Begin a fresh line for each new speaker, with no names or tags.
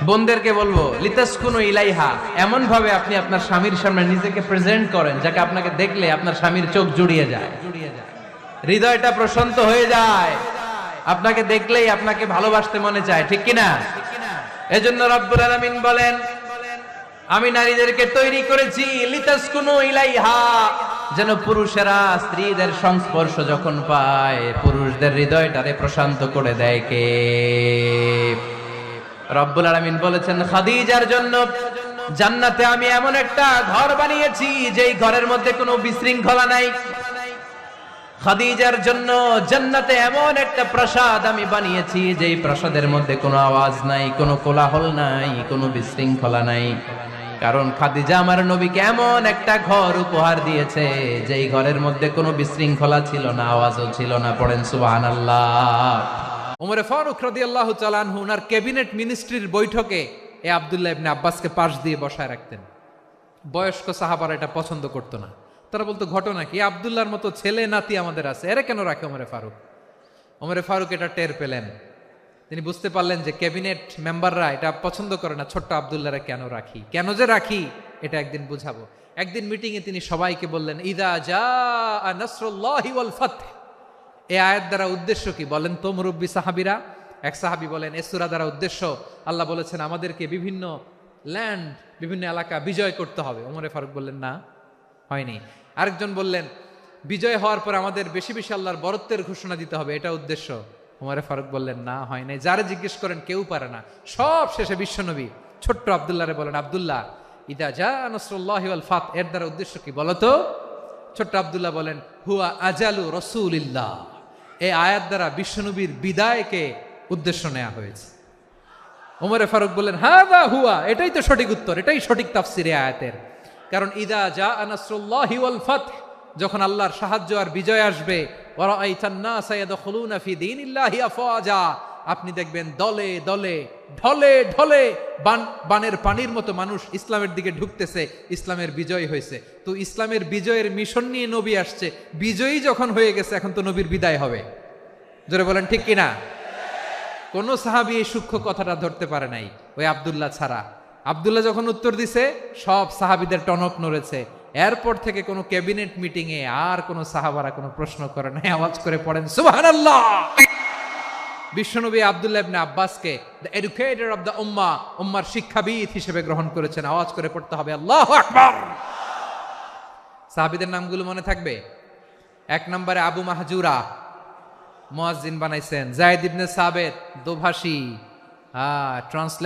বোনদেরকে বলবো লিতাসকুনু ইলাইহা, এমন ভাবে আপনি আপনার স্বামীর সামনে নিজেকে প্রেজেন্ট করেন যাকে আপনাকে দেখলে আপনার স্বামীর চোখ জুড়িয়ে যায়, হৃদয়টা প্রশান্ত হয়ে যায়, আপনাকে দেখলেই আপনাকে ভালোবাসতে মনে চায়, ঠিক কিনা? এজন্য রব্বুল আলামিন বলেন, আমি নারীদেরকে তৈরি করেছি লিতাসকুনু ইলাইহা, যেন পুরুষেরা স্ত্রীদের সংস্পর্শ যখন পায় পুরুষদের হৃদয়টারে প্রশান্ত করে দেয় কে? রব্বুল আলামিন বলেছেন খাদিজার জন্য জান্নাতে আমি এমন একটা ঘর বানিয়েছি যেই ঘরের মধ্যে কোনো বিশৃঙ্খলা নাই। খাদিজার জন্য জান্নাতে এমন একটা প্রাসাদ আমি বানিয়েছি যেই প্রাসাদের মধ্যে কোনো আওয়াজ নাই, কোনো কোলাহল নাই, কোনো বিশৃঙ্খলা নাই। কারণ খাদিজা আমার নবীকে এমন একটা ঘর উপহার দিয়েছে যেই ঘরের মধ্যে কোনো বিশৃঙ্খলা ছিল না, আওয়াজও ছিল না। পড়েন সুবহানাল্লাহ।
ওমরে ফারুক রাদিয়াল্লাহু তাআলা আনহু ওনার ক্যাবিনেট মিনিস্ট্রির বৈঠকে এ আব্দুল্লাহ ইবনে আব্বাসকে পাশ দিয়ে বসায় রাখতেন। বয়স্ক সাহাবারা এটা পছন্দ করতো না। তারা বলতো, ঘটনা কি? আব্দুল্লাহর মতো ছেলে নাতি আমাদের আছে, এরা কেন রাখে ওমরে ফারুক? ওমরে ফারুক এটা টের পেলেন। তিনি বুঝতে পারলেন যে ক্যাবিনেট মেম্বাররা এটা পছন্দ করে না, ছোট্ট আব্দুল্লাহরে কেন রাখি, কেন যে রাখি এটা একদিন বুঝাবো। একদিন মিটিংয়ে তিনি সবাইকে বললেন, ইদা জাআ নাসরুল্লাহি ওয়াল ফাতহ। এই আয়াত দ্বারা উদ্দেশ্য কি বলেন তো মুরব্বী সাহাবীরা? এক সাহাবী বলেন, এ সূরা দ্বারা উদ্দেশ্য আল্লাহ বলেছেন আমাদেরকে বিভিন্ন ল্যান্ড, বিভিন্ন এলাকা বিজয় করতে হবে। ওমরে ফারুক বললেন, না, হয়নি। আরেকজন বললেন, বিজয় হওয়ার পর আমাদের বেশি বেশি আল্লাহর বরত্বের ঘোষণা দিতে হবে, এটা উদ্দেশ্য। ওমরে ফারুক বললেন, না, হয় নাই। যারা জিজ্ঞেস করেন কেউ পারে না। সব শেষে বিশ্বনবী ছোট্ট আব্দুল্লাহরে বলেন, আব্দুল্লাহ, ইদা জাআ নাসরুল্লাহি ওয়াল ফাতহ এর দ্বারা উদ্দেশ্য কি বলো তো? ছোট্ট আব্দুল্লাহ বলেন, হুয়া আজালু রাসূলিল্লাহ। এই আয়াত দ্বারা বিশ্বনবীর বিদায়কে উদ্দেশ্য নেওয়া হয়েছে। ওমরে ফারুক বললেন, হাযা হুয়া, এটাই তো সঠিক উত্তর, এটাই সঠিক তাফসীর এই আয়াতের। কারণ ইদা জাআ নাসরুল্লাহি ওয়াল ফাতহ, যখন আল্লাহর সাহায্য আর বিজয় আসবে, ওয়া রাআইতান নাসা ইয়াদখুলুনা ফি দীনিল্লাহি আফওয়াজা, আপনি দেখবেন দলে দলে ঢলে ঢলে বানের পানির মতো মানুষ ইসলামের দিকে ঢুকতেছে, ইসলামের বিজয় হয়েছে। তো ইসলামের বিজয়ের মিশন নিয়ে নবী আসছে, বিজয়ী যখন হয়ে গেছে এখন তো নবীর বিদায় হবে। জোরে বলেন ঠিক কিনা? কোন সাহাবী এই সূক্ষ্ম কথাটা ধরতে পারে নাই, ওই আব্দুল্লাহ ছাড়া। আব্দুল্লাহ যখন উত্তর দিছে সব সাহাবীদের টনক নড়েছে। এরপর থেকে কোনো ক্যাবিনেট মিটিং এ আর কোনো সাহাবারা কোনো প্রশ্ন করে নাই, আওয়াজ করে পড়েন সুবহানাল্লাহ। বিশ্বনবী আব্দুল্লাহ ইবনে আব্বাসকে দ্য এডুকেটর অফ দ্য উম্মাহ, উম্মার শিক্ষাবিদ হিসেবে গ্রহণ করেছেন। আওয়াজ করে পড়তে হবে আল্লাহু আকবার। সাহাবীদের নামগুলো মনে থাকবে? এক নম্বরে আবু মাহজুরা, মুয়াজ্জিন বানাইছেন। যায়েদ ইবনে সাবিত, দোভাষী, ট্রান্সলেট